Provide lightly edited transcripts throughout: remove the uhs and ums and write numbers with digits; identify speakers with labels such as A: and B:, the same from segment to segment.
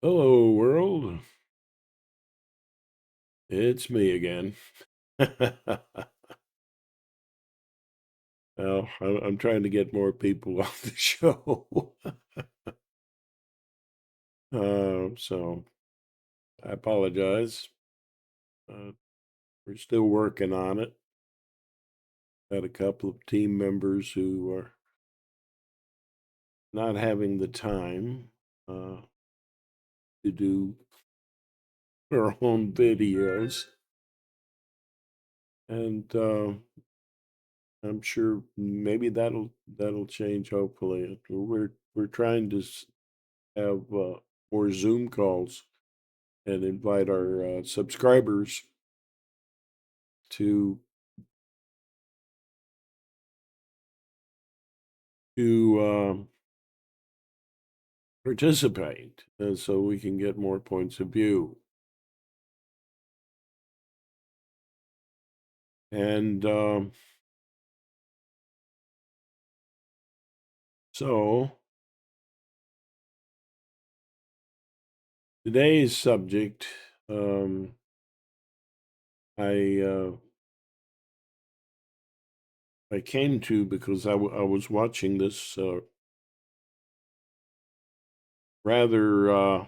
A: Hello, world. It's me again. Well, I'm trying to get more people on the show. So I apologize. Uh, we're still working on it. Got a couple of team members who are not having the time uh, to do their own videos, and I'm sure maybe that'll change. Hopefully, we're trying to have more Zoom calls and invite our subscribers to to participate, and so we can get more points of view. And so today's subject, um, I I came to because I was watching this rather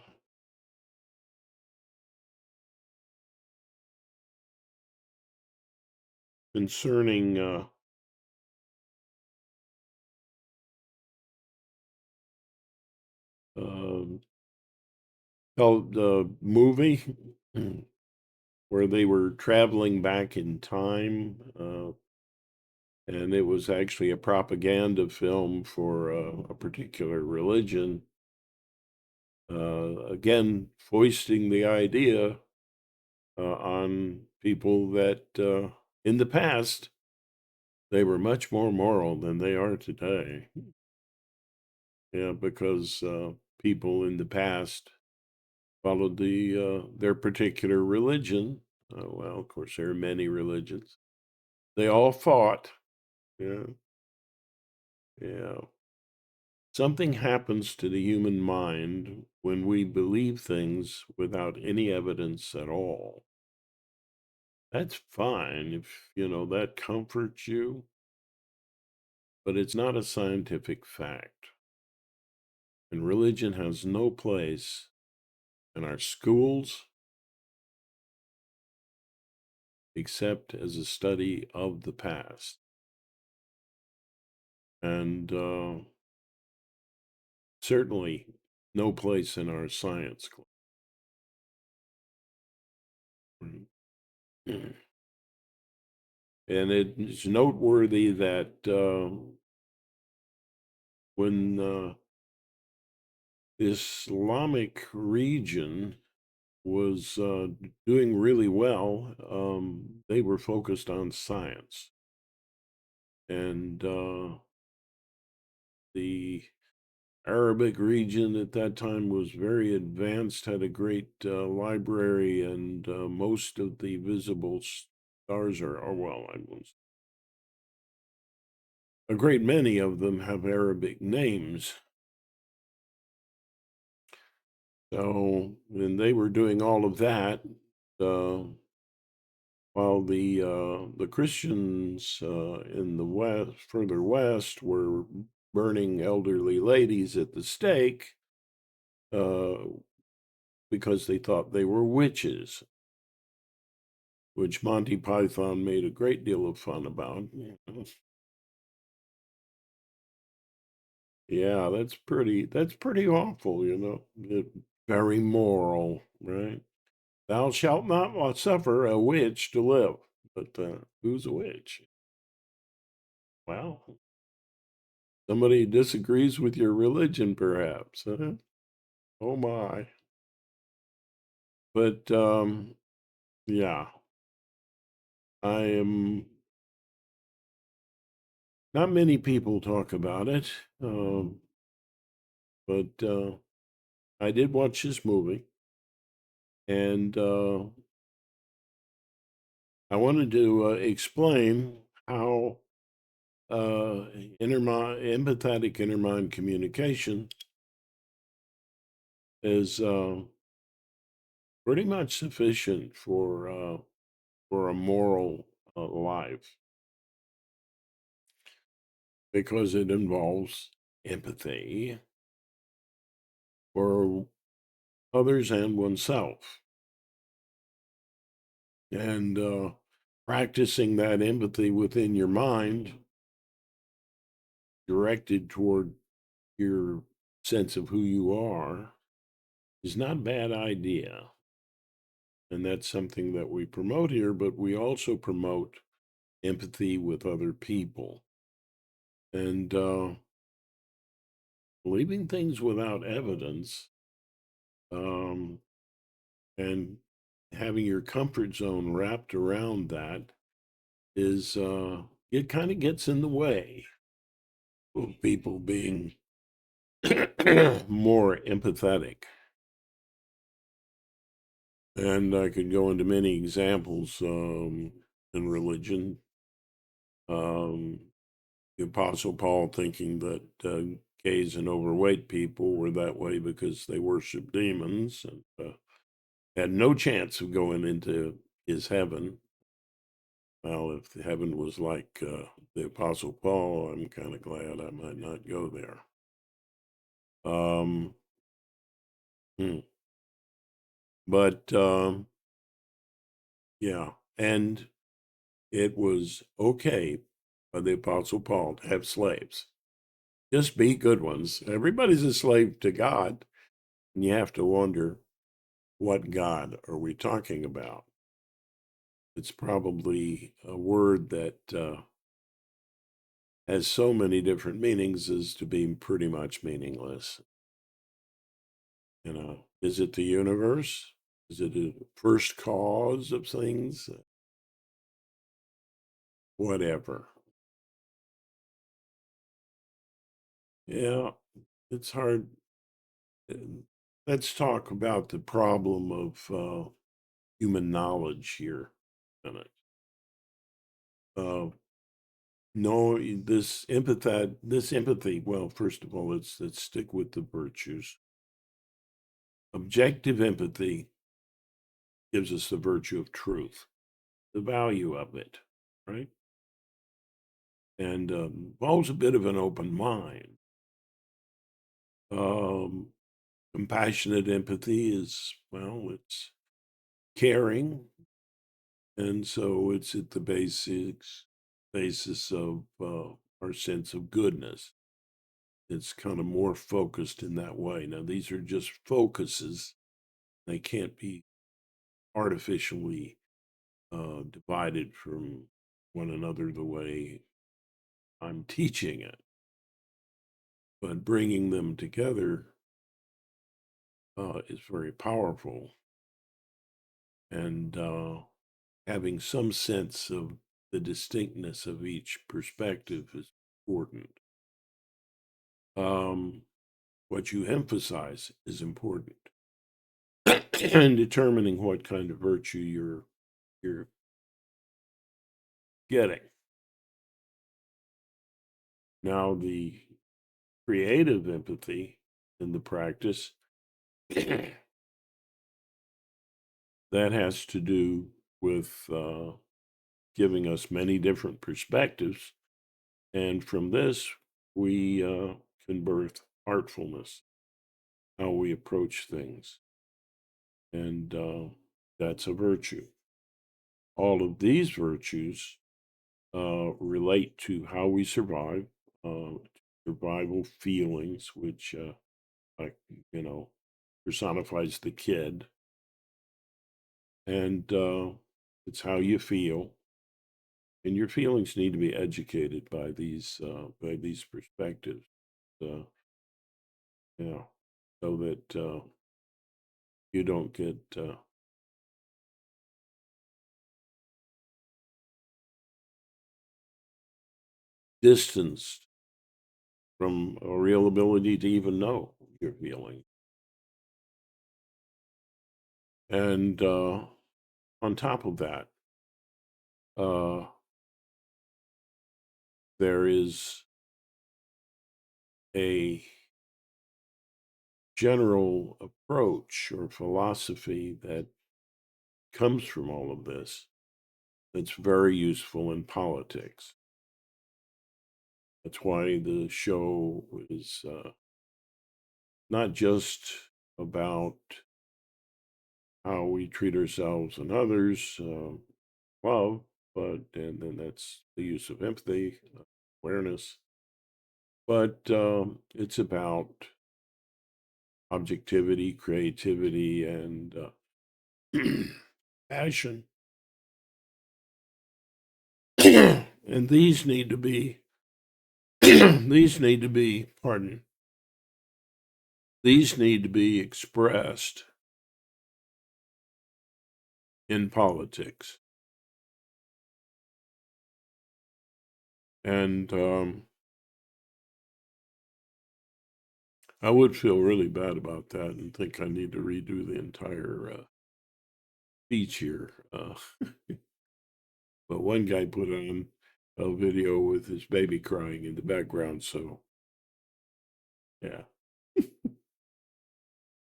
A: concerning um movie where they were traveling back in time, and it was actually a propaganda film for a particular religion. Again, foisting the idea on people that in the past they were much more moral than they are today. Yeah, because people in the past followed their particular religion. Well, of course, there are many religions. They all fought. Yeah, yeah. Something happens to the human mind when we believe things without any evidence at all. That's fine if, that comforts you, but it's not a scientific fact. And religion has no place in our schools except as a study of the past. And certainly no place in our science class. And it's noteworthy that when the Islamic region was doing really well, they were focused on science. And the Arabic region at that time was very advanced, had a great library, and most of the visible stars are well, I was a great many of them have Arabic names. So when they were doing all of that, uh, while the Christians in the west, further west, were burning elderly ladies at the stake uh, because they thought they were witches, which Monty Python made a great deal of fun about. Yeah, that's pretty awful, very moral, right? Thou shalt not suffer a witch to live. But who's a witch? Well, somebody disagrees with your religion, perhaps. Huh? Oh my! But yeah, I am. Not many people talk about it, but I did watch this movie, and I wanted to explain how empathetic intermind communication is pretty much sufficient for a moral life because it involves empathy for others and oneself, and practicing that empathy within your mind, directed toward your sense of who you are, is not a bad idea. And that's something that we promote here, but we also promote empathy with other people. And believing things without evidence, um, and having your comfort zone wrapped around that is, it kind of gets in the way of people being more empathetic. And I could go into many examples in religion. Um, the Apostle Paul thinking that gays and overweight people were that way because they worship demons and had no chance of going into his heaven. Well, if the heaven was like the Apostle Paul, I'm kind of glad I might not go there. Um, hmm. But yeah, and it was okay by the Apostle Paul to have slaves. Just be good ones. Everybody's a slave to God, and you have to wonder, what God are we talking about? It's probably a word that has so many different meanings as to be pretty much meaningless. Is it the universe? Is it a first cause of things? Whatever. Yeah, it's hard. uh, Let's talk about the problem of human knowledge here. And no, this empathy. Well, first of all, let's stick with the virtues. Objective empathy gives us the virtue of truth, the value of it, right? And involves a bit of an open mind. Um, Compassionate empathy is, well, it's caring, and so it's at the basis of our sense of goodness. It's kind of more focused in that way. Now, these are just focuses; they can't be artificially divided from one another the way I'm teaching it. But bringing them together is very powerful, and having some sense of the distinctness of each perspective is important. Um, what you emphasize is important, and determining what kind of virtue you're getting. Now, the creative empathy in the practice that has to do with giving us many different perspectives, and from this we can birth artfulness, how we approach things, and that's a virtue. All of these virtues relate to how we survive, survival feelings, which, like, you know, personifies the kid, and it's how you feel, and your feelings need to be educated by these perspectives. Uh, yeah, so that you don't get distanced from a real ability to even know your feeling. And on top of that, uh, there is a general approach or philosophy that comes from all of this that's very useful in politics. That's why the show is not just about how we treat ourselves and others, love, but and then that's the use of empathy, awareness. But it's about objectivity, creativity, and passion. And these need to be pardon, these need to be expressed in politics. And I would feel really bad about that and think I need to redo the entire speech here. But one guy put on a video with his baby crying in the background. So, yeah.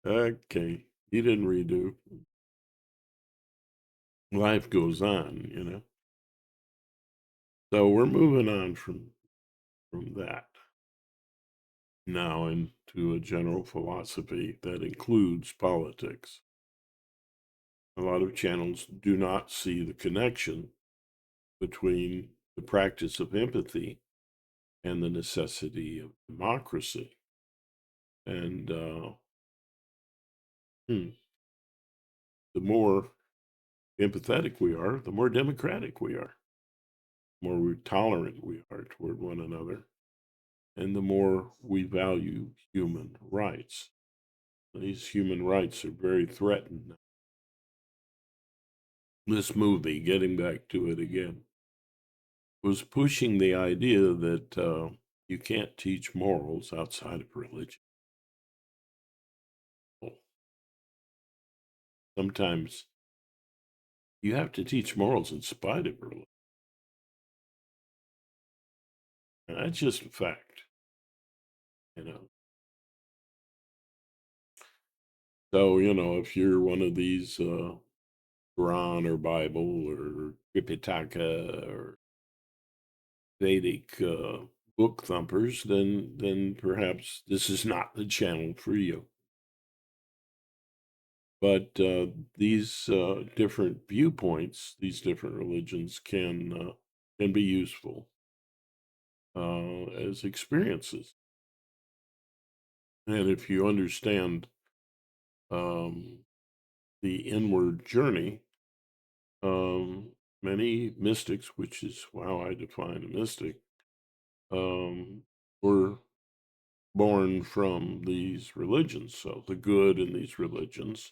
A: Okay. He didn't redo. Life goes on, you know. So we're moving on from that now into a general philosophy that includes politics. A lot of channels do not see the connection between the practice of empathy and the necessity of democracy. And the more empathetic we are, the more democratic we are, the more tolerant we are toward one another, and the more we value human rights. These human rights are very threatened. This movie, getting back to it again, was pushing the idea that you can't teach morals outside of religion. Sometimes you have to teach morals in spite of religion. And that's just a fact, you know. So, if you're one of these Quran or Bible or Tripitaka or Vedic book thumpers, then perhaps this is not the channel for you. But these different viewpoints, these different religions can be useful as experiences. And if you understand um, the inward journey, um, many mystics, which is how I define a mystic, were born from these religions. So the good in these religions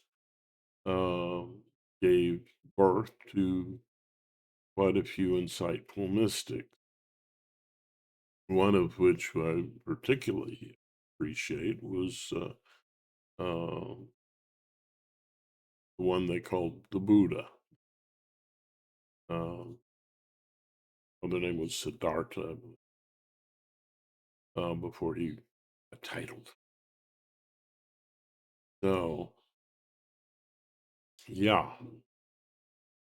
A: um, gave birth to quite a few insightful mystics, one of which I particularly appreciate was the one they called the Buddha. Uh, the name was Siddhartha before he got titled. So, yeah.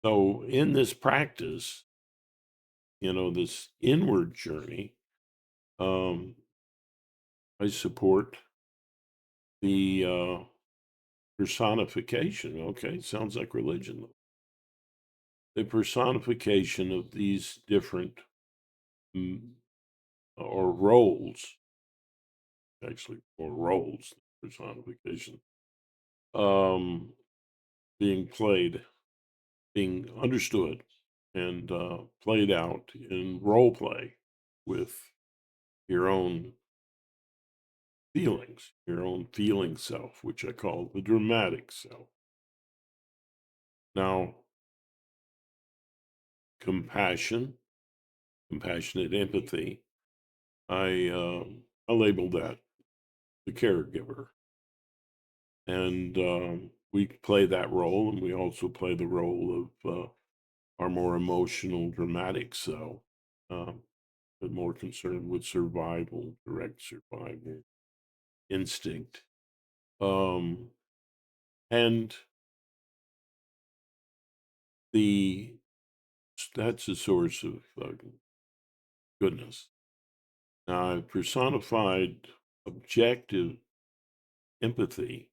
A: So, in this practice, this inward journey, um, I support the personification. Okay, sounds like religion. The personification of these different mm, or roles, actually, or roles, personification, um, being played, being understood, and played out in role play with your own feelings, your own feeling self, which I call the dramatic self. Now, compassion, compassionate empathy, I label that the caregiver, and we play that role, and we also play the role of our more emotional, dramatic self, um, but more concerned with survival, direct survival instinct. Um, and the that's a source of goodness. Now, I've personified objective empathy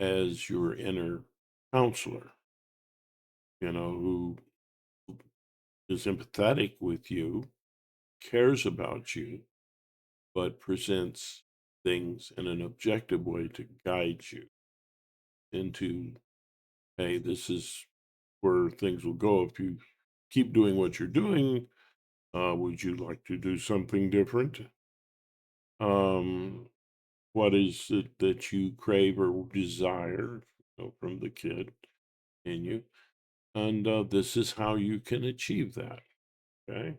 A: as your inner counselor, who is empathetic with you, cares about you, but presents things in an objective way to guide you into, hey, this is where things will go if you keep doing what you're doing. Would you like to do something different? Um, what is it that you crave or desire, from the kid in you? And this is how you can achieve that. Okay,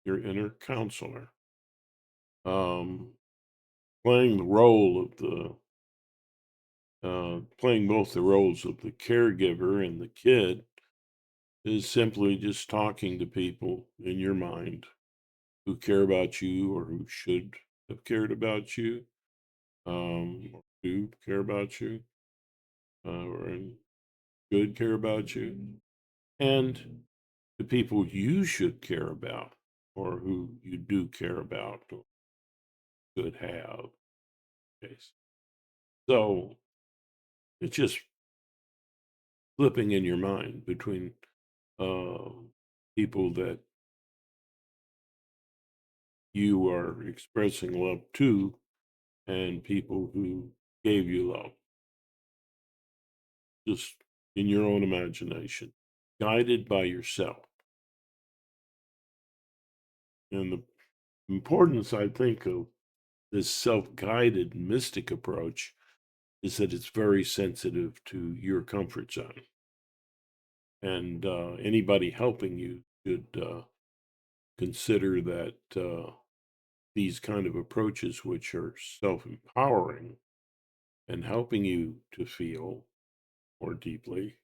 A: your inner counselor, um, playing the role of playing both the roles of the caregiver and the kid is simply just talking to people in your mind who care about you or who should have cared about you, or do care about you, or should care about you, and the people you should care about or who you do care about or should have. Okay. So it's just flipping in your mind between uh, people that you are expressing love to and people who gave you love, just in your own imagination, guided by yourself. And the importance, I think, of this self guided mystic approach is that it's very sensitive to your comfort zone. And anybody helping you should consider that these kind of approaches, which are self empowering and helping you to feel more deeply,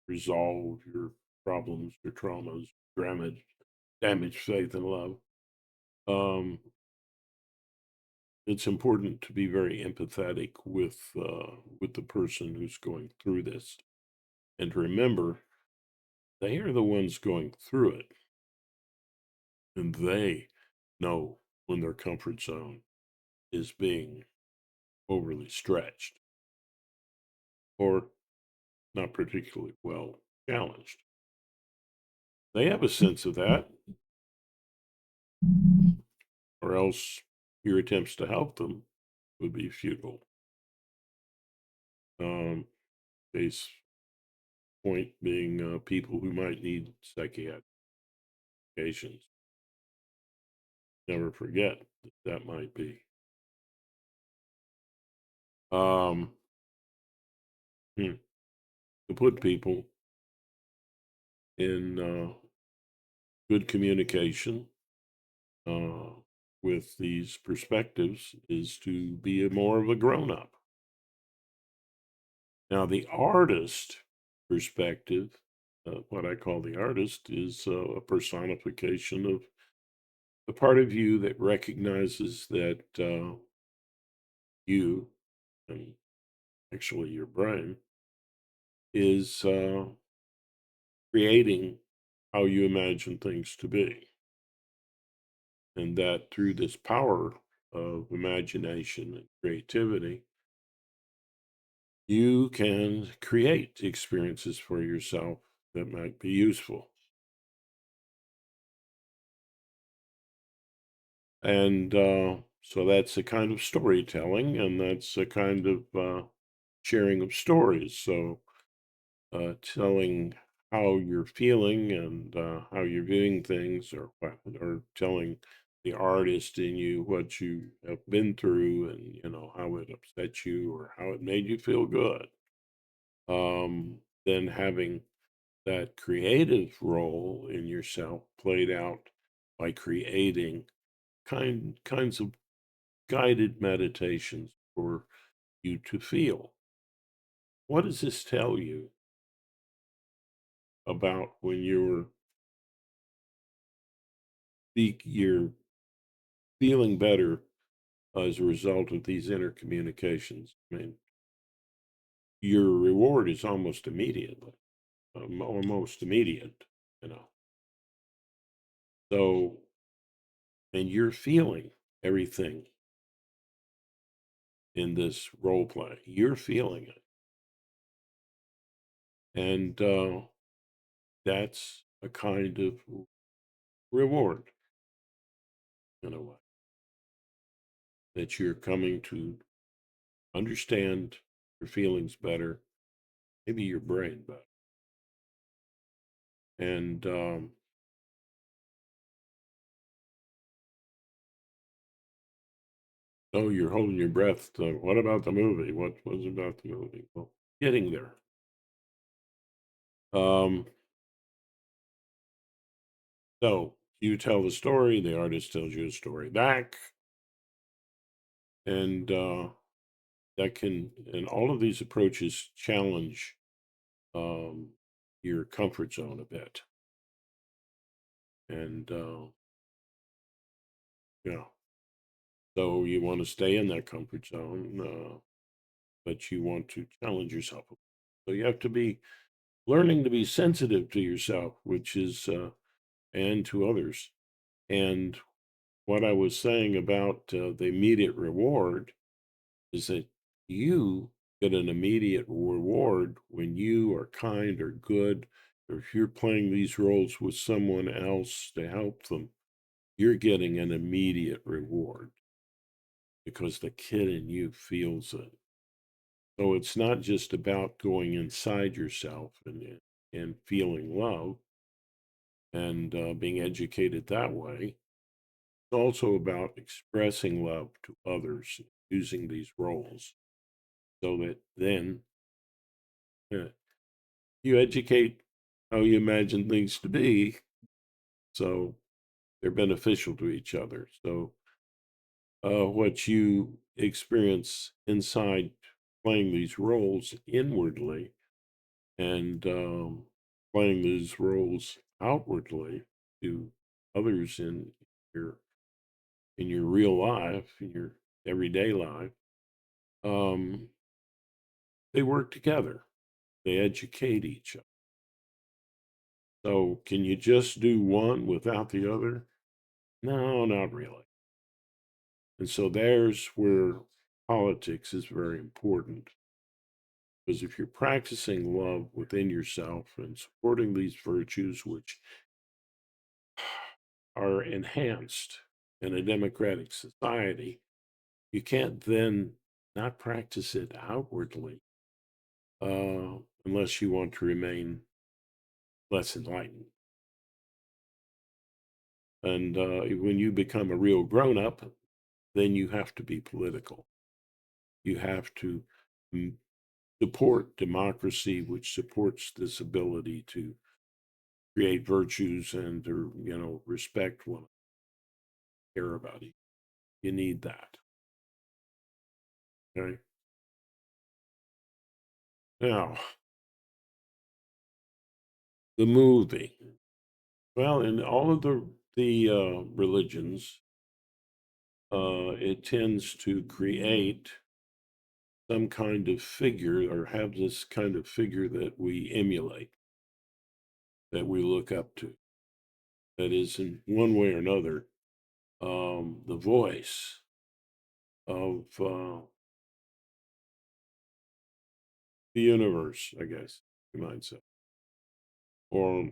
A: resolve your problems, your traumas, damage faith and love. Um, it's important to be very empathetic with the person who's going through this, and to remember they are the ones going through it, and they know when their comfort zone is being overly stretched or not particularly well challenged. They have a sense of that, or else your attempts to help them would be futile. Um, case point being people who might need psychiatric patients. Never forget that that might be. Um, hmm, to put people in good communication uh, with these perspectives is to be more of a grown up. Now, the artist perspective, what I call the artist, is a personification of the part of you that recognizes that you, and actually your brain, is creating how you imagine things to be. And that through this power of imagination and creativity, you can create experiences for yourself that might be useful. And so that's a kind of storytelling, and that's a kind of sharing of stories. So telling how you're feeling and how you're viewing things, or telling the artist in you what you have been through, and how it upset you or how it made you feel good. Then having that creative role in yourself played out by creating kinds of guided meditations for you to feel. What does this tell you about when you're feeling better as a result of these intercommunications? I mean, your reward is almost immediately, almost immediate, you know. So, and you're feeling everything in this role play. You're feeling it, and that's a kind of reward in a way that you're coming to understand your feelings better, maybe your brain better, and oh, you're holding your breath. What about the movie? What was about the movie? Well, getting there. Um, so you tell the story, the artist tells you a story back, and that can, and all of these approaches challenge um, your comfort zone a bit. And yeah, so you want to stay in that comfort zone, but you want to challenge yourself. So you have to be learning to be sensitive to yourself, which is, and to others. And what I was saying about the immediate reward is that you get an immediate reward when you are kind or good, or if you're playing these roles with someone else to help them, you're getting an immediate reward because the kid in you feels it. So it's not just about going inside yourself and feeling love and being educated that way. It's also about expressing love to others using these roles so that then uh, you educate how you imagine things to be so they're beneficial to each other. So, what you experience inside playing these roles inwardly and playing these roles outwardly to others your in your real life, in your everyday life, um, they work together. They educate each other. So, can you just do one without the other? No, not really. And so there's where politics is very important. Because if you're practicing love within yourself and supporting these virtues, which are enhanced in a democratic society, you can't then not practice it outwardly unless you want to remain less enlightened. And when you become a real grown up, then you have to be political. You have to mm, support democracy, which supports this ability to create virtues and to, respect one, care about you. You need that. Okay. Now, the movie. Well, in all of the religions, it tends to create some kind of figure or have this kind of figure that we emulate, that we look up to, that is in one way or another the voice of the universe, I guess you might say. Or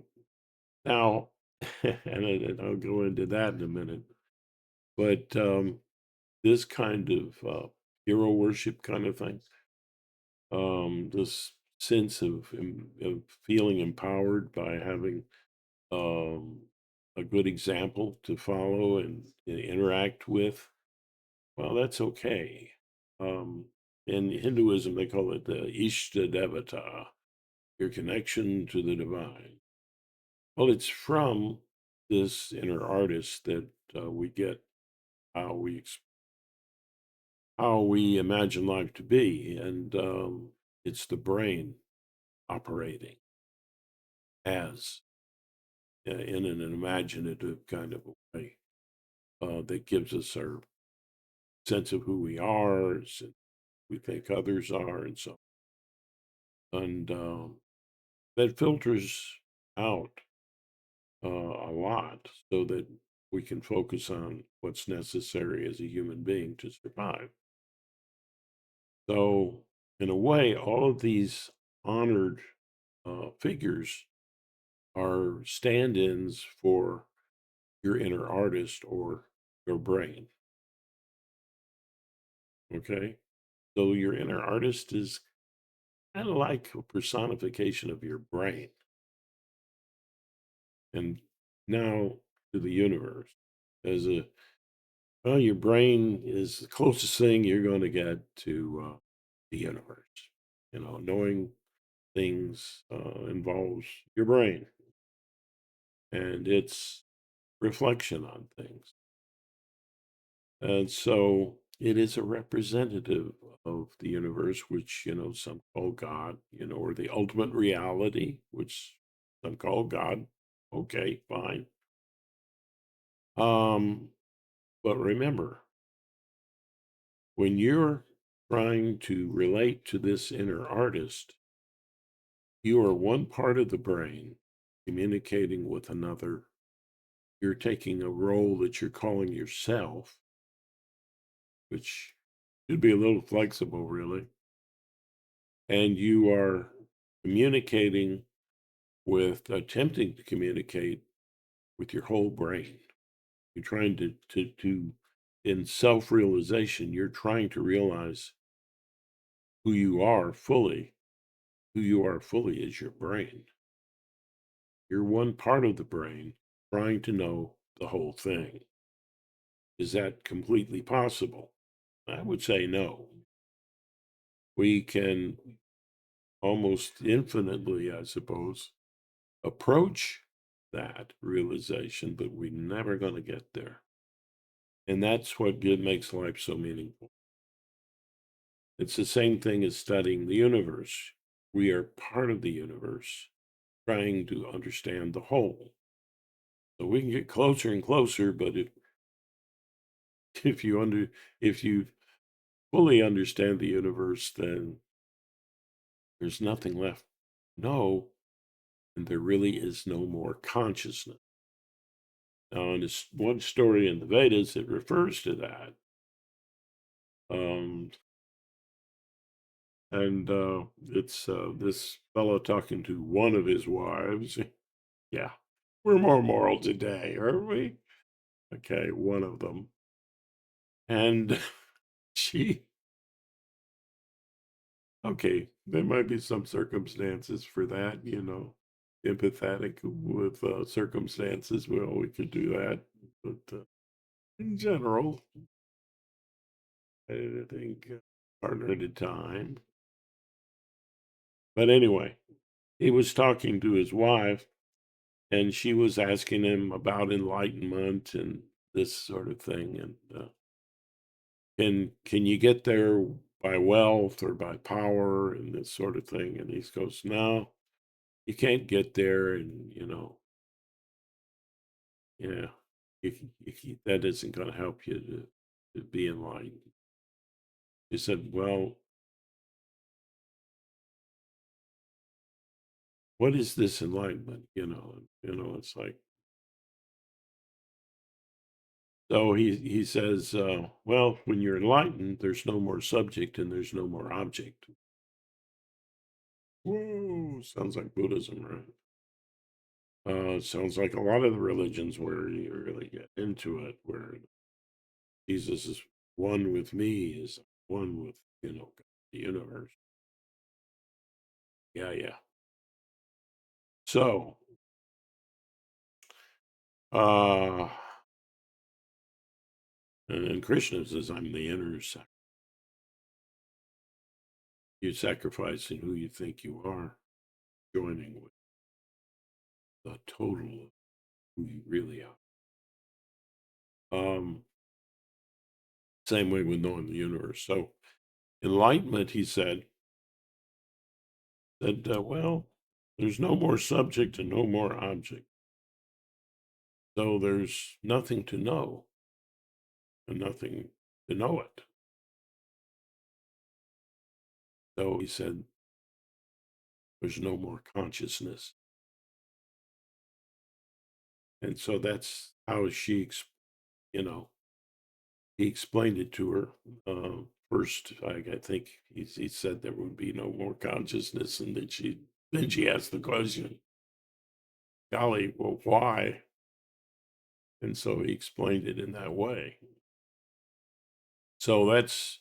A: now, and I'll go into that in a minute, but this kind of hero worship kind of thing, this sense of feeling empowered by having um, a good example to follow and interact with, well, that's okay. Um, in Hinduism, they call it the Ishta Devata, your connection to the divine. Well, it's from this inner artist that we get how how we imagine life to be, and it's the brain operating as in an imaginative kind of a way that gives us our sense of who we are, we think others are, and so. And that filters out a lot so that we can focus on what's necessary as a human being to survive. So, in a way, all of these honored figures are stand ins for your inner artist or your brain. Okay. So, your inner artist is kind of like a personification of your brain. And now to the universe as a well, your brain is the closest thing you're going to get to the universe. Knowing things involves your brain and its reflection on things. And so it is a representative of the universe, which, some call God, or the ultimate reality, which some call God. Okay, fine. Um, but remember, when you're trying to relate to this inner artist, you are one part of the brain communicating with another. You're taking a role that you're calling yourself, which should be a little flexible, really. And you are communicating attempting to communicate with your whole brain. You're trying in self realization, you're trying to realize who you are fully. Who you are fully is your brain. You're one part of the brain trying to know the whole thing. Is that completely possible? I would say no. We can almost infinitely, I suppose, approach that realization, but we're never going to get there. And that's what makes life so meaningful. It's the same thing as studying the universe. We are part of the universe, trying to understand the whole. So we can get closer and closer, but if you if you fully understand the universe, then there's nothing left to know, and there really is no more consciousness. Now, in this one story in the Vedas, it refers to that. Um, and it's this fellow talking to one of his wives. Yeah, we're more moral today, aren't we? Okay, one of them. And she, okay, there might be some circumstances for that, empathetic with circumstances. Well, we could do that. But in general, I think partner at a time. But anyway, he was talking to his wife, and she was asking him about enlightenment and this sort of thing. And can you get there by wealth or by power and this sort of thing? And he goes, no, you can't get there. And yeah, that isn't going to help you to be enlightened. He said, well, what is this enlightenment? It's like, so he says, well, when you're enlightened, there's no more subject and there's no more object. Whoa, sounds like Buddhism, right? Sounds like a lot of the religions where you really get into it, where Jesus is one with me, is one with, the universe. Yeah, yeah. So, uh, and then Krishna says, I'm the inner you sacrificing who you think you are, joining with the total of who you really are. Same way with knowing the universe. So, enlightenment, he said, that, well, there's no more subject and no more object. So there's nothing to know and nothing to know it. So he said, There's no more consciousness. And so that's how you know, he explained it to her. First, I think he said there would be no more consciousness, and then she asked the question, "Golly, well, why?" And so he explained it in that way. So that's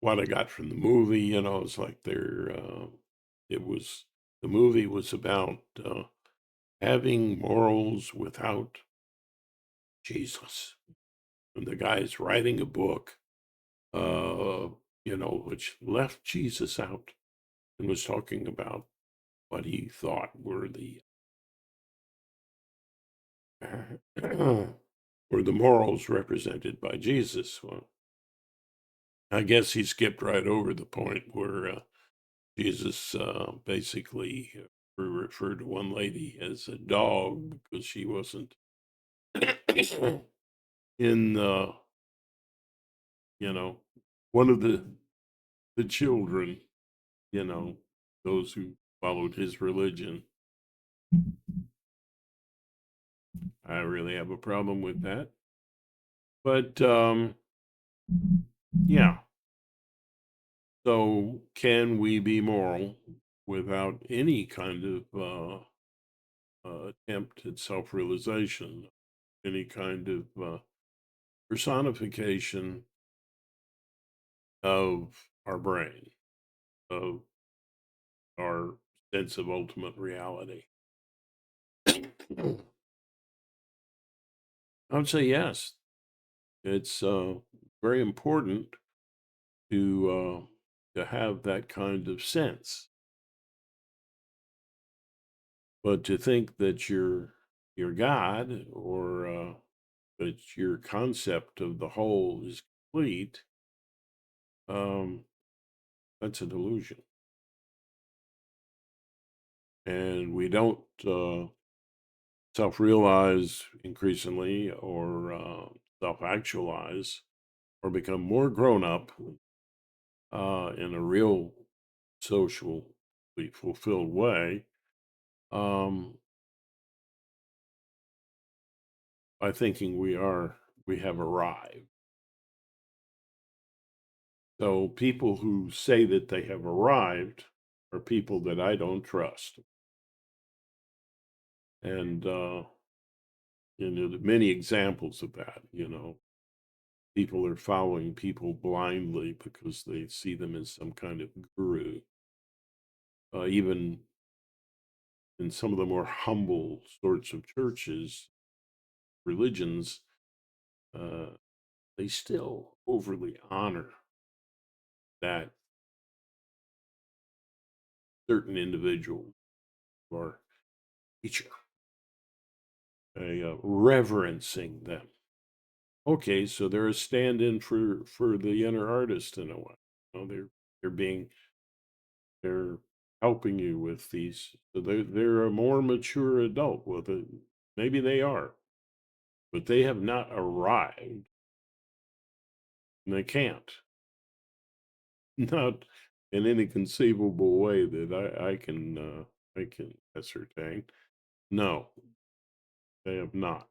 A: what I got from the movie. It's like it was the movie was about having morals without Jesus, and the guy's writing a book, uh, which left Jesus out and was talking about what he thought were the were the morals represented by Jesus. Well, I guess he skipped right over the point where Jesus basically referred to one lady as a dog because she wasn't in you know one of the children, you know, those who followed his religion. I really have a problem with that. But yeah, so can we be moral without any kind of attempt at self-realization, any kind of personification of our brain, of our sense of ultimate reality? I would say yes. It's very important to have that kind of sense, but to think that your God or that your concept of the whole is complete, um, that's a delusion, and we don't self-realize increasingly or self-actualize or become more grown up in a real socially fulfilled way um, by thinking we have arrived. So people who say that they have arrived are people that I don't trust. And there are many examples of that. People are following people blindly because they see them as some kind of guru. Even in some of the more humble sorts of churches, religions, uh, they still overly honor that certain individual or teacher, reverencing them. Okay, so they're a stand-in for the inner artist in a way. They're being they're helping you with these. So they're a more mature adult with it. Maybe they are, but they have not arrived, and they can't. Not in any conceivable way that I can ascertain. No, they have not.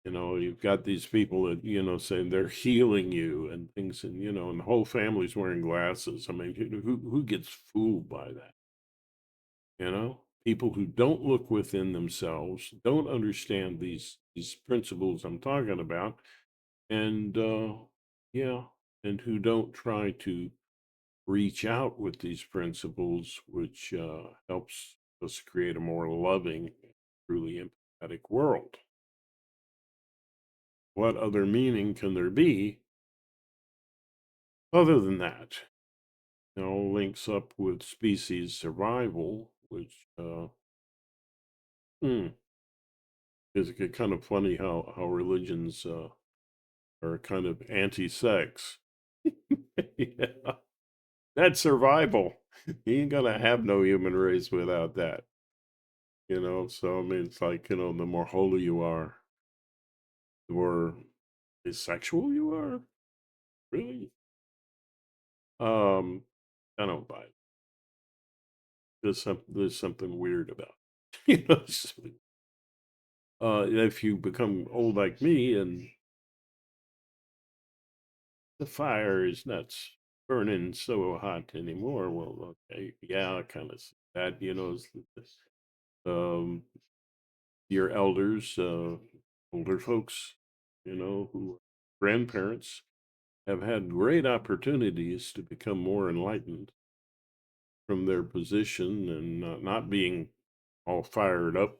A: You've got these people that, saying they're healing you and things, and the whole family's wearing glasses. I mean, who gets fooled by that? People who don't look within themselves, don't understand these principles I'm talking about, and yeah, and who don't try to reach out with these principles, which helps us create a more loving, truly empathetic world. What other meaning can there be other than that? Links up with species survival, which hmm, is kind of funny how religions are kind of anti-sex. Yeah, that's survival. You ain't gonna have no human race without that. So I mean, it's like the more holy you are, the more asexual you are. Really? Um, I don't buy it. there's something weird about if you become old like me and the fire is not burning so hot anymore, well, okay, yeah, I kind of see that, um, your elders, older folks, who grandparents have had great opportunities to become more enlightened from their position and not being all fired up.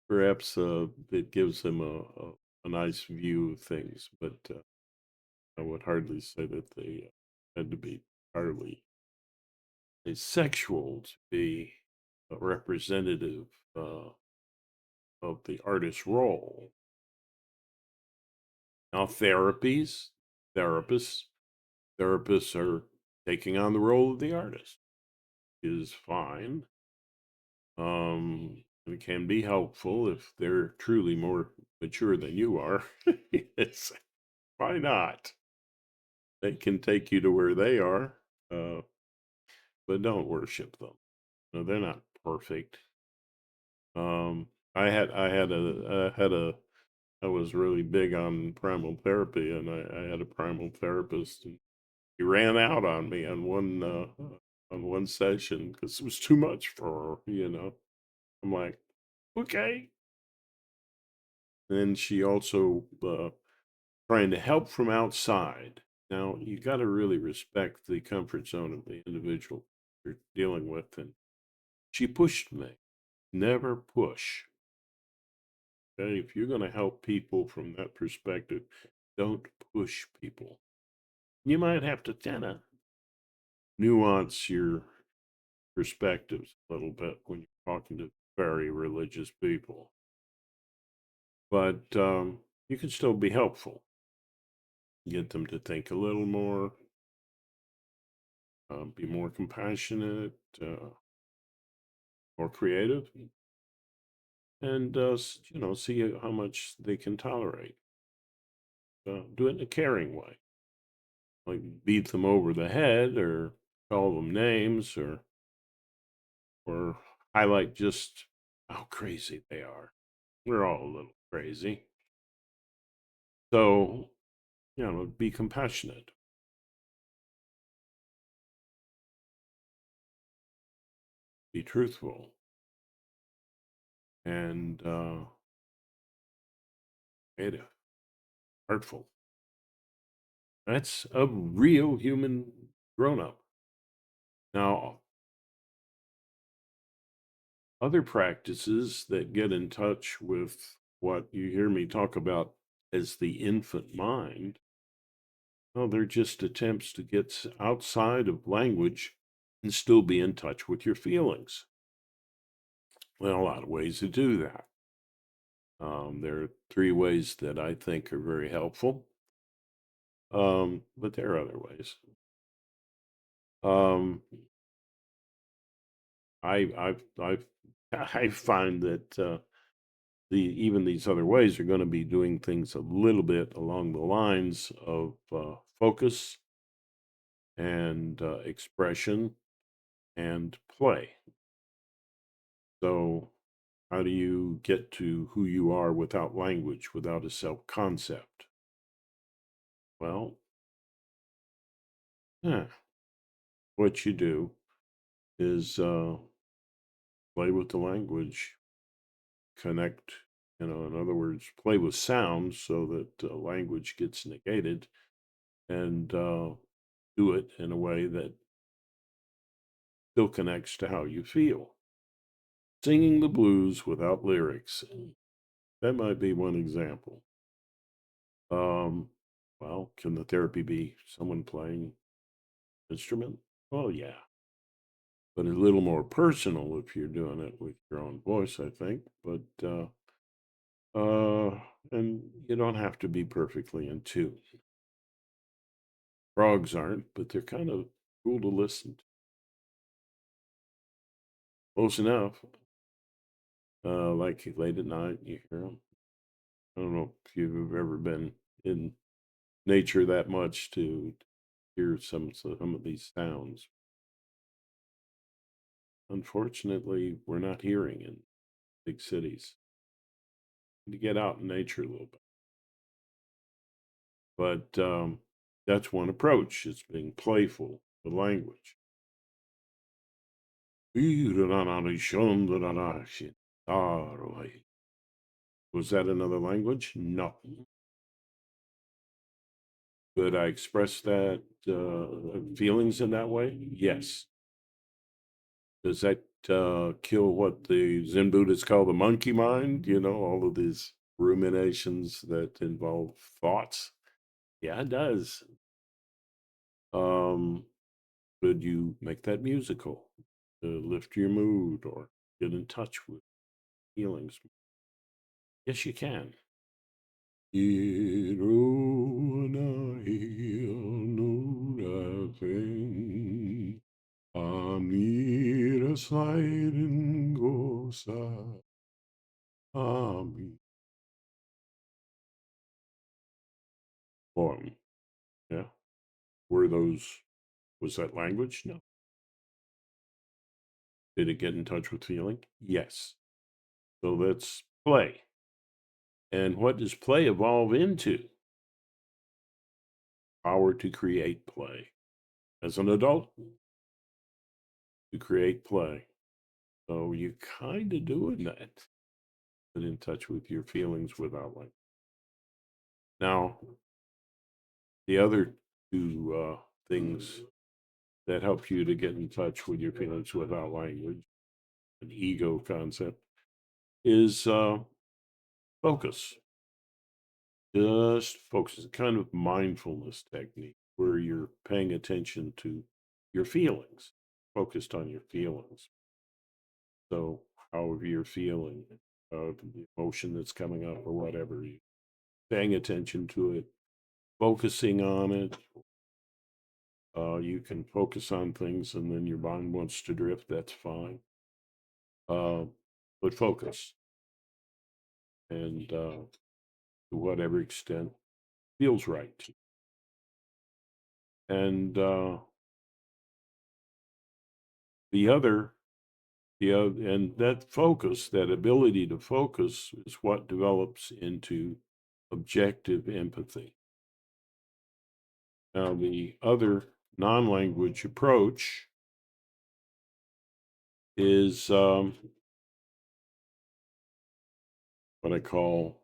A: Perhaps it gives them a nice view of things, but I would hardly say that they had to be entirely asexual to be a representative uh, of the artist's role. Now, therapists, therapists are taking on the role of the artist, is fine. It can be helpful if they're truly more mature than you are. It's why not? They can take you to where they are, uh, but don't worship them. No, they're not perfect. Um, I was really big on primal therapy, and I had a primal therapist, and he ran out on me on one session because it was too much for her. I'm like, okay. And she also trying to help from outside. Now you got to really respect the comfort zone of the individual you're dealing with, and she pushed me. Never push. Okay, if you're going to help people from that perspective, don't push people. You might have to kind of nuance your perspectives a little bit when you're talking to very religious people, but you can still be helpful. Get them to think a little more, be more compassionate, more creative, and see how much they can tolerate. Do it in a caring way, like beat them over the head or call them names or highlight just how crazy they are. We're all a little crazy. So, be compassionate, be truthful, and creative, artful. That's a real human grown up. Now, other practices that get in touch with what you hear me talk about as the infant mind, well, they're just attempts to get outside of language and still be in touch with your feelings. Well, a lot of ways to do that. There are three ways that I think are very helpful, but there are other ways. Um, I've I find that even these other ways are going to be doing things a little bit along the lines of focus and expression and play. So, how do you get to who you are without language, without a self concept? Well, yeah, what you do is play with the language, connect, in other words, play with sounds so that language gets negated and do it in a way that still connects to how you feel. Singing the blues without lyrics. That might be one example. Um, well, can the therapy be someone playing instrument? Well, yeah, but a little more personal if you're doing it with your own voice, I think. But uh, and you don't have to be perfectly in tune. Frogs aren't, but they're kind of cool to listen to. Close enough. Like late at night, you hear them. I don't know if you've ever been in nature that much to hear some of these sounds. unfortunately we're not hearing in big cities. To get out in nature a little bit. But that's one approach. It's being playful with language. Was that another language? No. Could I express that feelings in that way? Yes. Does that kill what the Zen Buddhists call the monkey mind? You know, all of these ruminations that involve thoughts? Yeah, it does. Um, could you make that musical to lift your mood or get in touch with feelings? Yes, you can. Amira sliding gosa. Poem. Yeah. Were those, was that language? No. Did it get in touch with feeling? Yes. So let's play. And what does play evolve into? Power to create play. As an adult, to create play. So you're kind of doing that. Get in touch with your feelings without language. Now, the other two things that help you to get in touch with your feelings without language, an ego concept, is focus. Just focus. A kind of mindfulness technique where you're paying attention to your feelings, focused on your feelings. So, however you're feeling, the emotion that's coming up or whatever, you paying attention to it, focusing on it. You can focus on things and then your mind wants to drift. That's fine. Uh, but focus and to whatever extent feels right. And the other, and that focus, that ability to focus is what develops into objective empathy. Now, the other non language approach is what I call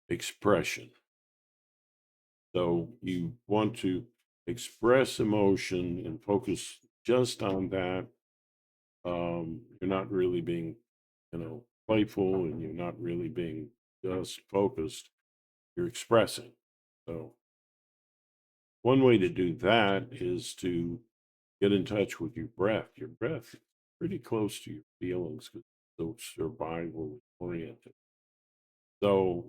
A: expression. So you want to express emotion and focus just on that. You're not really being, playful, and you're not really being just focused. You're expressing. So one way to do that is to get in touch with your breath. Your breath is pretty close to your feelings because it's so survival oriented. So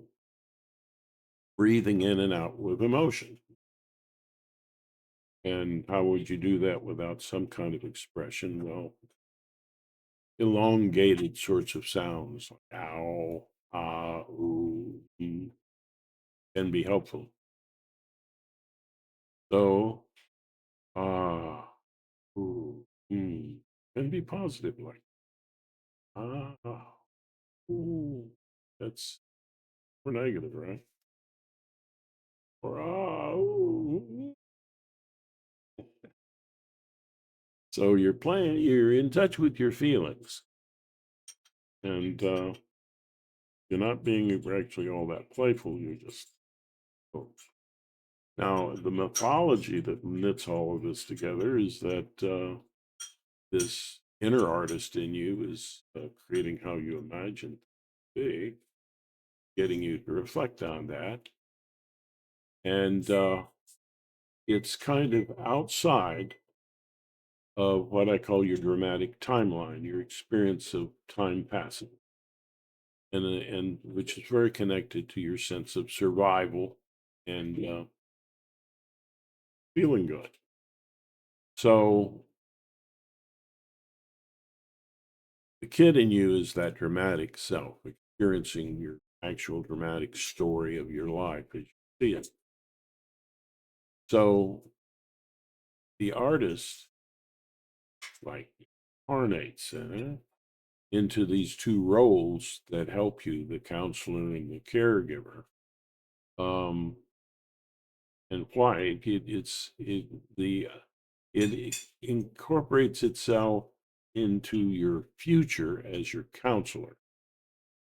A: breathing in and out with emotion. And how would you do that without some kind of expression? Well, elongated sorts of sounds like ow, ah, ooh, can be helpful. So, ah, ooh, can be positive, like ah, ooh. That's for negative, right? Or ah, ooh. So you're in touch with your feelings, and you're not being actually all that playful. You're just oh. Now, the mythology that knits all of this together is that this inner artist in you is creating how you imagine to be, getting you to reflect on that. And it's kind of outside of what I call your dramatic timeline, your experience of time passing, and which is very connected to your sense of survival and feeling good. So the kid in you is that dramatic self, experiencing your actual dramatic story of your life as you see it. So the artist, like incarnates into these two roles that help you, the counselor and the caregiver. Um, and why it incorporates itself into your future as your counselor,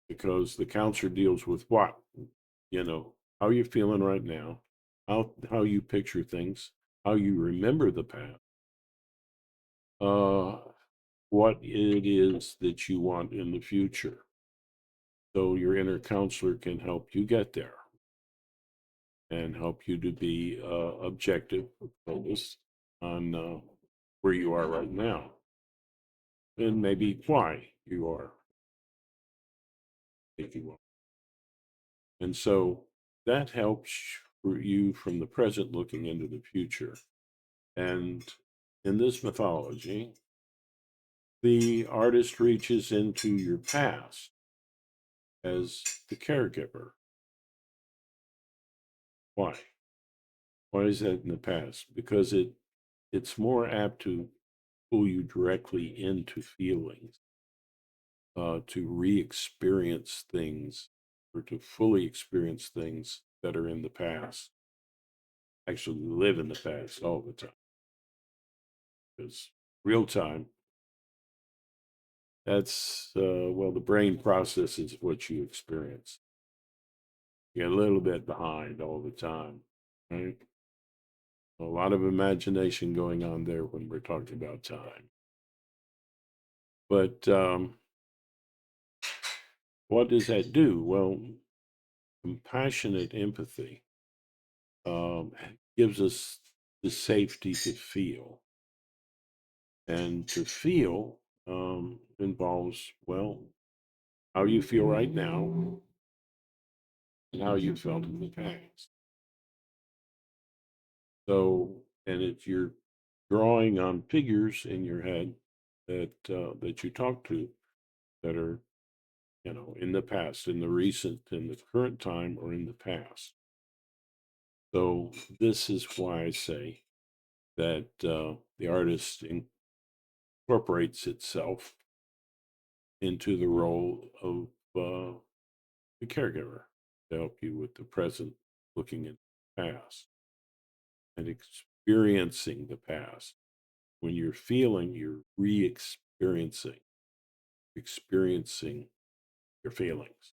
A: because the counselor deals with what, how you feeling right now, how you picture things, how you remember the past, uh what it is that you want in the future, so your inner counselor can help you get there and help you to be objective, focused on where you are right now, and maybe why you are if you are. And so that helps for you from the present looking into the future. And in this mythology, the artist reaches into your past as the caregiver. Why? Why is that in the past? Because it's more apt to pull you directly into feelings, to re-experience things, or to fully experience things that are in the past. Actually, live in the past all the time, because real time, that's well, the brain processes what you experience. You're a little bit behind all the time, right? A lot of imagination going on there when we're talking about time. But what does that do? Well, compassionate empathy um, gives us the safety to feel. And to feel involves, well, how you feel right now and how you felt in the past. So, and it's you're drawing on figures in your head that you talk to, that are, in the past, in the recent, in the current time, or in the past. So this is why I say that the artist incorporates itself into the role of the caregiver to help you with the present, looking at the past and experiencing the past. When you're feeling, you're re-experiencing, experiencing your feelings,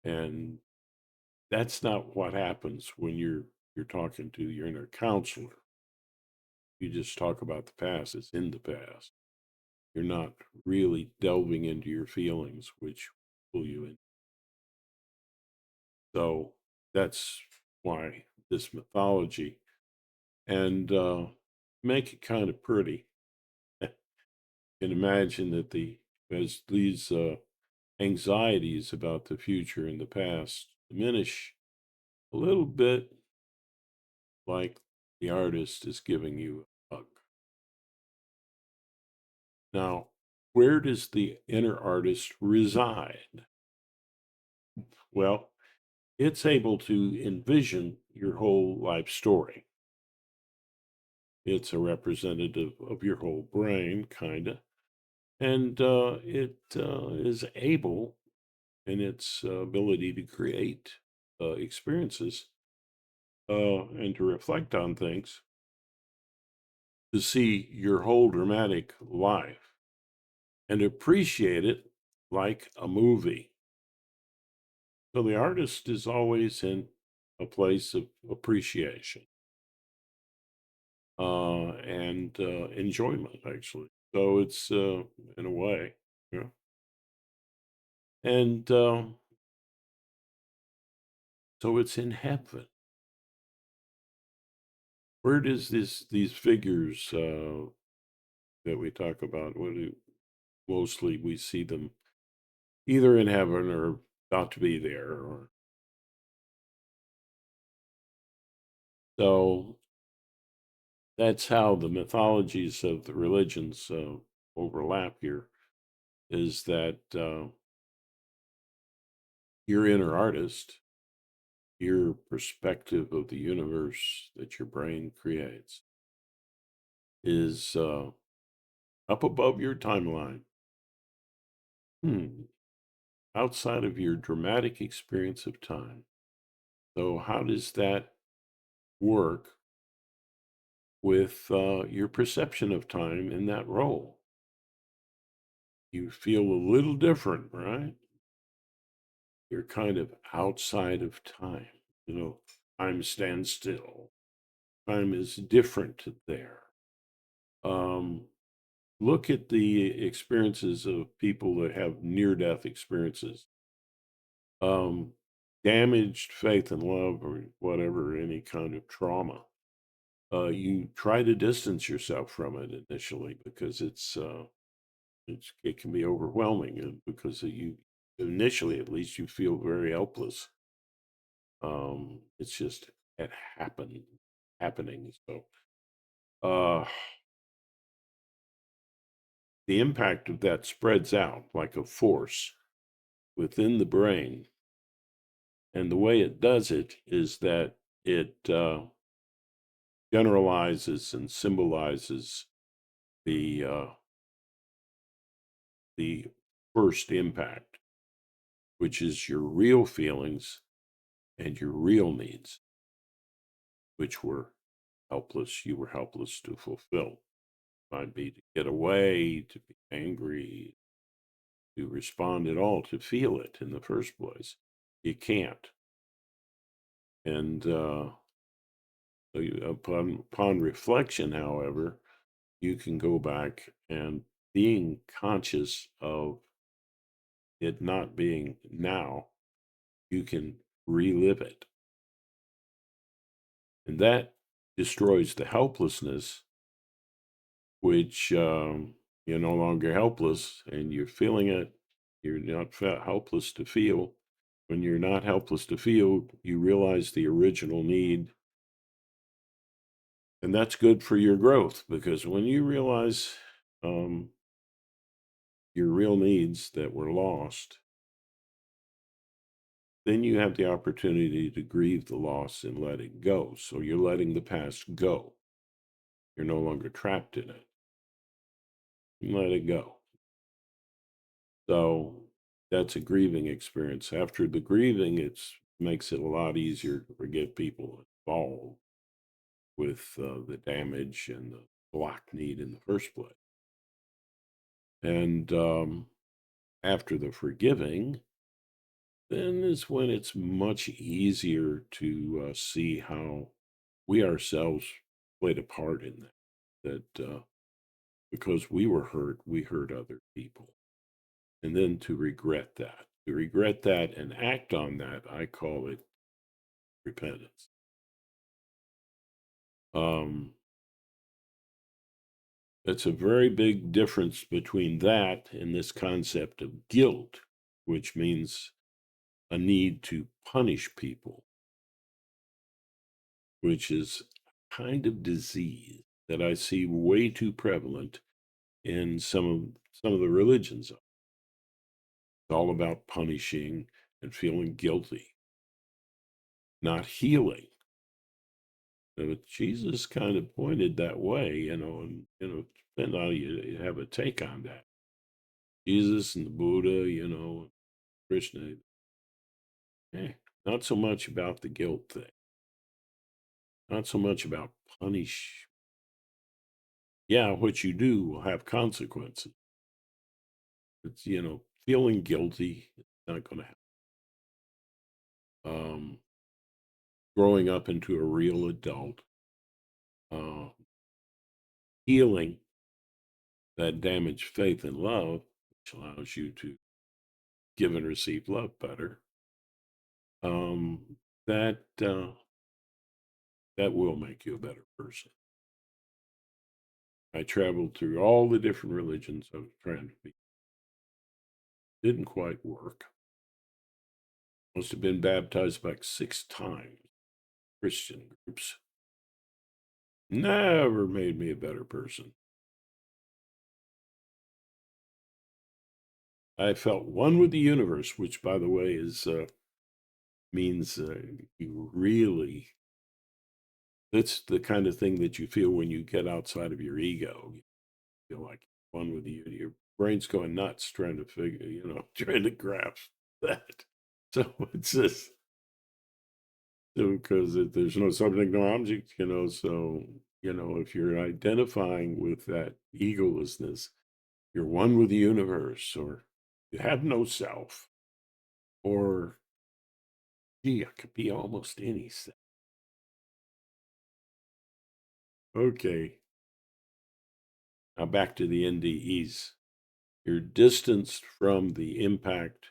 A: and that's not what happens when you're talking to your inner counselor. You just talk about the past; it's in the past. You're not really delving into your feelings, which pull you in. So that's why this mythology, and make it kind of pretty. Can imagine that as these anxieties about the future and the past diminish a little bit, like the artist is giving you a hug. Now, where does the inner artist reside? Well, it's able to envision your whole life story. It's a representative of your whole brain, kind of. And it is able, in its ability to create experiences and to reflect on things, to see your whole dramatic life and appreciate it like a movie. So the artist is always in a place of appreciation and enjoyment, actually. So it's in a way, yeah. And so it's in heaven. Where does these figures that we talk about? What do mostly we see them either in heaven or about to be there, or so that's how the mythologies of the religions overlap here. Is that your inner artist, your perspective of the universe that your brain creates, is up above your timeline. Hmm. Outside of your dramatic experience of time. So, how does that work with your perception of time in that role? You feel a little different, right? You're kind of outside of time. You know, time stands still. Time is different there. Um, Look at the experiences of people that have near death experiences. Um, Damaged faith and love, or whatever, any kind of trauma. You try to distance yourself from it initially because it can be overwhelming, and because you initially, at least, you feel very helpless. It's just it happening. So uh, the impact of that spreads out like a force within the brain, and the way it does it is that it generalizes and symbolizes the the first impact, which is your real feelings and your real needs, which were helpless. You were helpless to fulfill. Might be to get away, to be angry, to respond at all, to feel it in the first place. You can't. And upon reflection, however, you can go back and being conscious of it not being now, you can relive it. And that destroys the helplessness, which you're no longer helpless and you're feeling it. You're not helpless to feel. When you're not helpless to feel, you realize the original need. And that's good for your growth, because when you realize um, your real needs that were lost, then you have the opportunity to grieve the loss and let it go. So you're letting the past go. You're no longer trapped in it. You let it go. So that's a grieving experience. After the grieving, it makes it a lot easier to forget people involved with the damage and the block need in the first place. And after the forgiving, then is when it's much easier to see how we ourselves played a part in that. Because we were hurt, we hurt other people. And then to regret that and act on that, I call it repentance. Um, it's a very big difference between that and this concept of guilt, which means a need to punish people, which is kind of disease that I see way too prevalent in some of the religions. It's all about punishing and feeling guilty, not healing. But Jesus kind of pointed that way, and depending on how you have a take on that. Jesus and the Buddha, Krishna, eh, not so much about the guilt thing, not so much about punish. Yeah, what you do will have consequences. It's, feeling guilty, it's not going to happen. Growing up into a real adult, uh, healing that damaged faith and love, which allows you to give and receive love better. That that will make you a better person. I traveled through all the different religions I was trying to be. Didn't quite work. Must have been baptized like 6 times. Christian groups never made me a better person. I felt one with the universe, which, by the way, is means you really. That's the kind of thing that you feel when you get outside of your ego. You feel like one with you. Your brain's going nuts trying to figure, trying to grasp that. So it's just because there's no subject, no object, So, if you're identifying with that egolessness, you're one with the universe, or you have no self, or gee, I could be almost anything. Okay, now back to the NDEs. You're distanced from the impact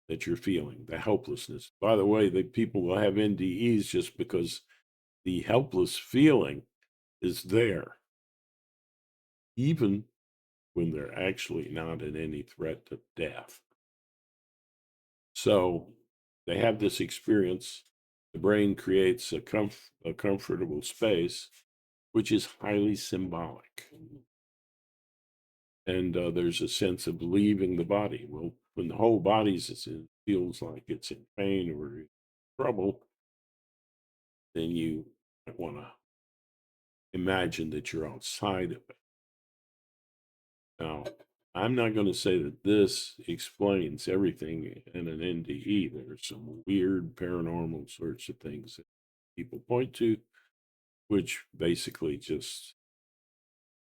A: that you're feeling, the helplessness. By the way, the people will have NDEs just because the helpless feeling is there, even when they're actually not in any threat to death. So they have this experience. The brain creates a comfortable space, which is highly symbolic. And there's a sense of leaving the body. Well, when the whole feels like it's in pain or in trouble, then you want to imagine that you're outside of it. Now, I'm not going to say that this explains everything in an NDE. There's some weird paranormal sorts of things that people point to, which basically just,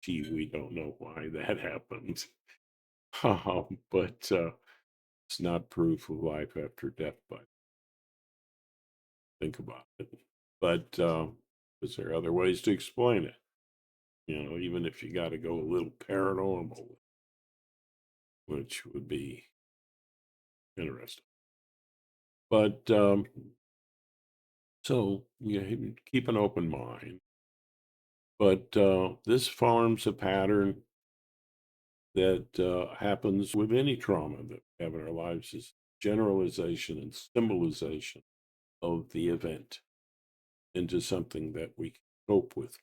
A: gee, we don't know why that happened. But it's not proof of life after death, but think about it. But is there other ways to explain it? Even if you got to go a little paranormal, which would be interesting. But so you keep an open mind. But this forms a pattern that happens with any trauma that we have in our lives is generalization and symbolization of the event into something that we can cope with,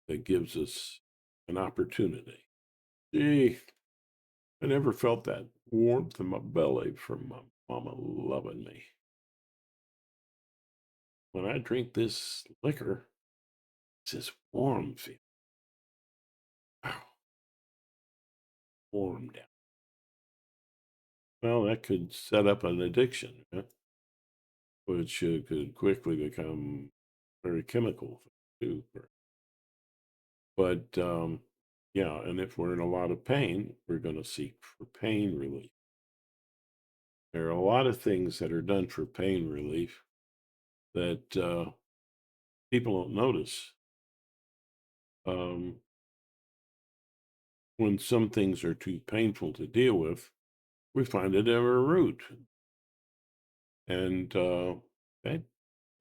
A: that gives us an opportunity. Gee, I never felt that warmth in my belly from my mama loving me. When I drink this liquor, it's this warm feeling. Wow, warm down. Well, that could set up an addiction, which could quickly become very chemical too. But yeah, and if we're in a lot of pain, we're going to seek for pain relief. There are a lot of things that are done for pain relief that people don't notice. Um, when some things are too painful to deal with, we find it at our root. And that,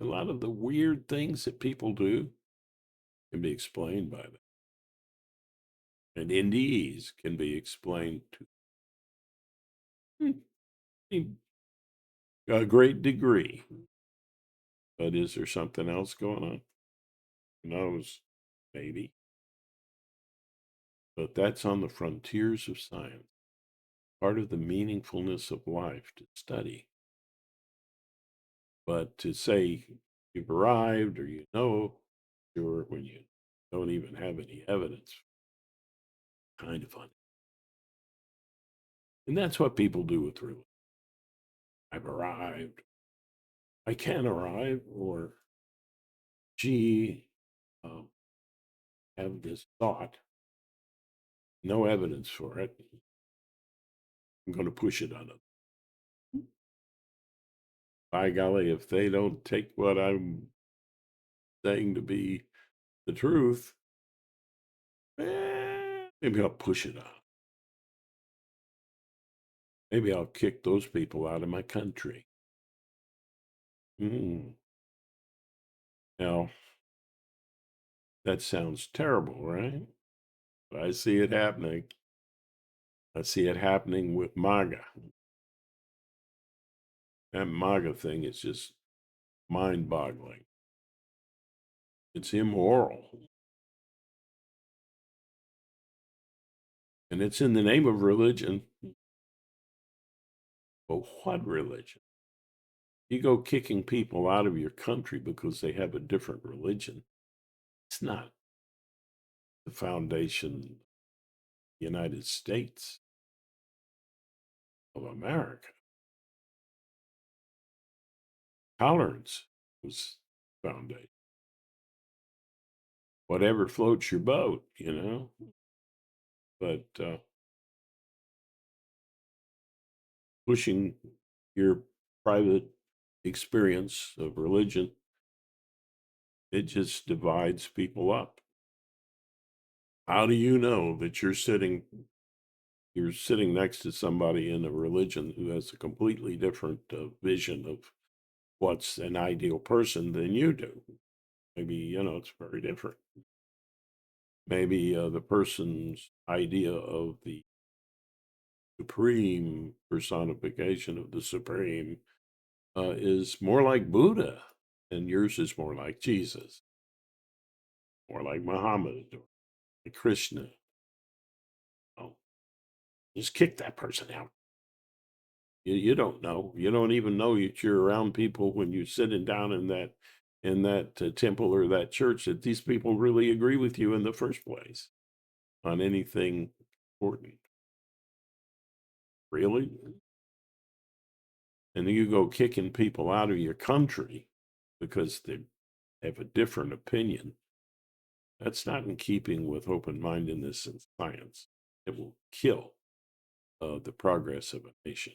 A: a lot of the weird things that people do can be explained by that. And NDEs can be explained to a great degree. But is there something else going on? Who knows? Maybe. But that's on the frontiers of science, part of the meaningfulness of life to study. But to say you've arrived or sure, when you don't even have any evidence, kind of funny. And that's what people do with religion. I've arrived. I can arrive, or gee, um, have this thought, no evidence for it. I'm going to push it on them. By golly, if they don't take what I'm saying to be the truth, maybe I'll push it on. Maybe I'll kick those people out of my country. Mm. Now, that sounds terrible, right? But I see it happening. I see it happening with Maga. That Maga thing is just mind boggling. It's immoral. And it's in the name of religion. But what religion? You go kicking people out of your country because they have a different religion. It's not the foundation United States of America. Tolerance was foundation. Whatever floats your boat, you know. But pushing your private experience of religion, it just divides people up. How do you know that you're sitting next to somebody in a religion who has a completely different vision of what's an ideal person than you do? Maybe, it's very different. Maybe the person's idea of the supreme personification of the supreme is more like Buddha, and yours is more like Jesus, more like Muhammad or like Krishna. Oh, just kick that person out. You don't know. You don't even know that you're around people when you're sitting down in that temple or that church that these people really agree with you in the first place on anything important. Really? And then you go kicking people out of your country because they have a different opinion. That's not in keeping with open mindedness and science. It will kill the progress of a nation.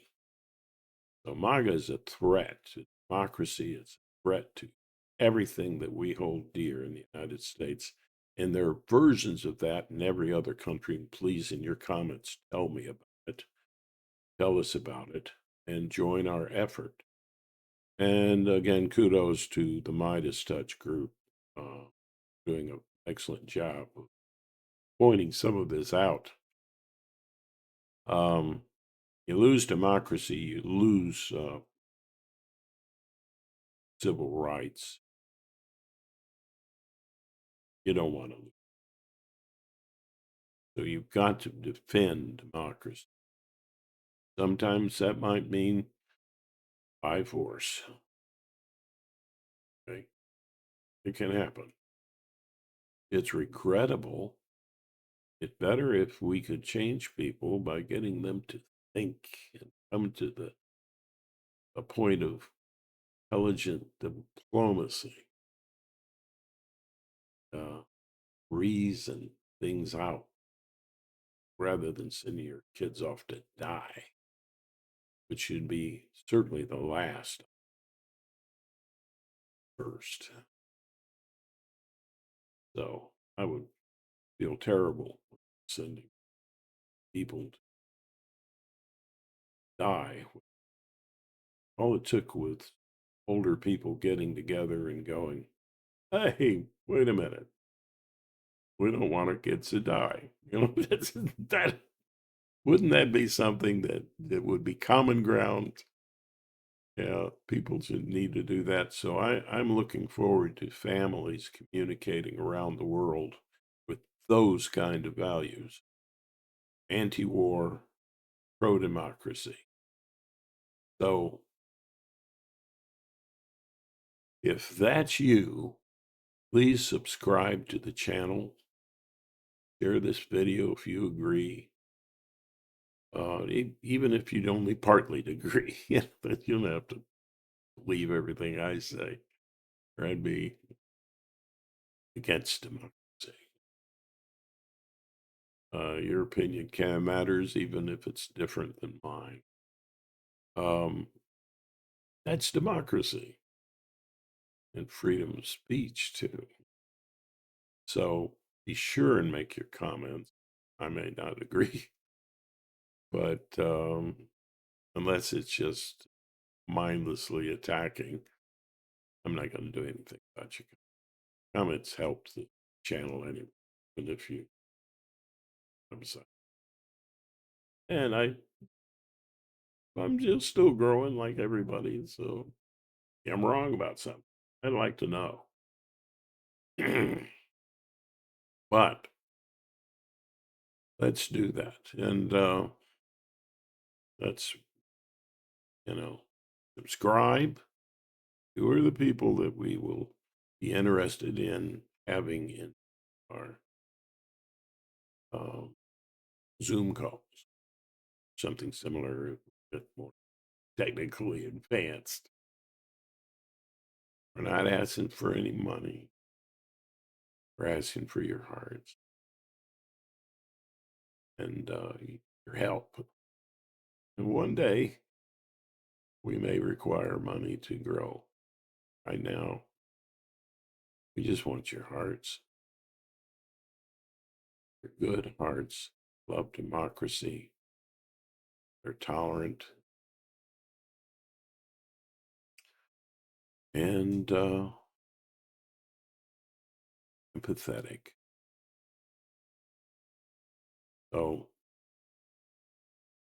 A: So MAGA is a threat to democracy. It's a threat to everything that we hold dear in the United States. And there are versions of that in every other country. And please, in your comments, tell me about it. Tell us about it and join our effort. And again, kudos to the Midas Touch group, doing an excellent job of pointing some of this out. Um, you lose democracy, you lose civil rights. You don't want to lose. So you've got to defend democracy. Sometimes that might mean by force. Okay? It can happen. It's regrettable. It's better if we could change people by getting them to think and come to a point of intelligent diplomacy, uh, reason things out rather than sending your kids off to die, which should be certainly the last first. So I would feel terrible sending people to die. All it took was older people getting together and going, hey, wait a minute. We don't want our kids to die. That wouldn't that be something that would be common ground? Yeah, people should need to do that. So I'm looking forward to families communicating around the world with those kind of values: anti-war, pro-democracy. So if that's you, please subscribe to the channel. Share this video if you agree. Even if you only partly agree, you don't have to believe everything I say, or I'd be against democracy. Your opinion kind of matters, even if it's different than mine. Um, that's democracy and freedom of speech, too. So be sure and make your comments. I may not agree, but unless it's just mindlessly attacking, I'm not going to do anything about your comments. Help the channel anyway, even if you, I'm sorry. And I'm just still growing like everybody, so I'm wrong about something. I'd like to know. But let's do that. And let's, you know, subscribe. Who are the people that we will be interested in having in our Zoom calls, something similar, a bit more technically advanced. We're not asking for any money. We're asking for your hearts and your help. And one day we may require money to grow. Right now, we just want your hearts, your good hearts, love democracy. They're tolerant and empathetic. So,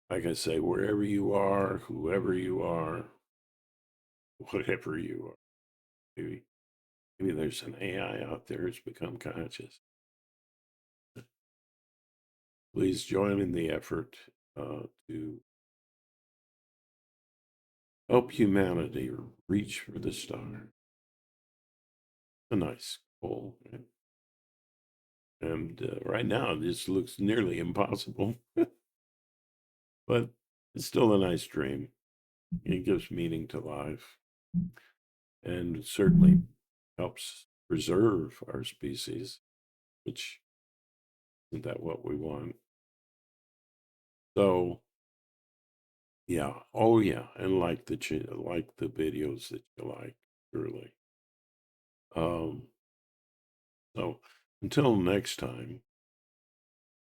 A: like I say, wherever you are, whoever you are, whatever you are, maybe, maybe there's an AI out there who's become conscious. Please join in the effort to help humanity reach for the star. A nice goal. Right? And right now, this looks nearly impossible, but it's still a nice dream. It gives meaning to life and certainly helps preserve our species, which isn't that what we want? So, yeah. Oh, yeah. And like like the videos that you like, really. Um, so until next time,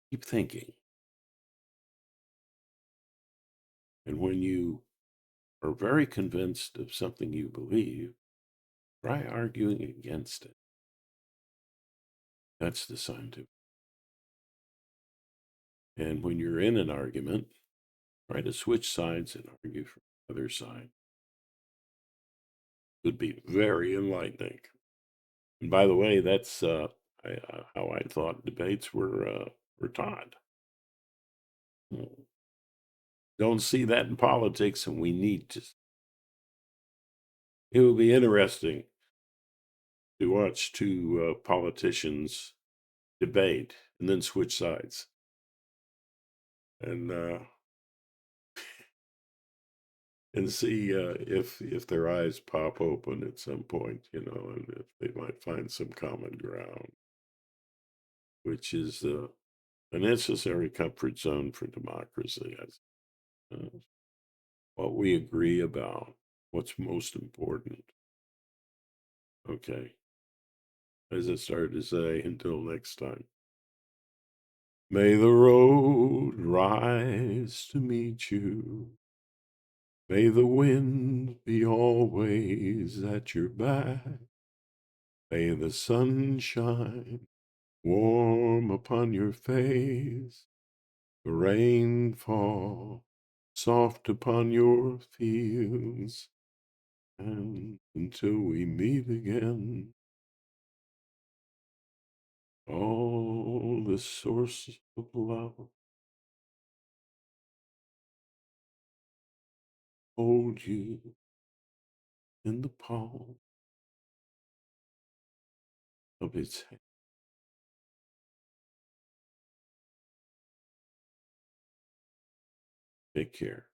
A: keep thinking. And when you are very convinced of something you believe, try arguing against it. That's the scientific. And when you're in an argument, try to switch sides and argue from the other side. It would be very enlightening. And by the way, that's how I thought debates were taught. Don't see that in politics, and we need to. It will be interesting to watch two politicians debate and then switch sides, and and see if their eyes pop open at some point, and if they might find some common ground, which is a necessary comfort zone for democracy. As what we agree about, what's most important. Okay, as I started to say, until next time. May the road rise to meet you. May the wind be always at your back. May the sun shine warm upon your face. The rain fall soft upon your fields. And until we meet again, all the sources of love hold you in the palm of its hand. Take care.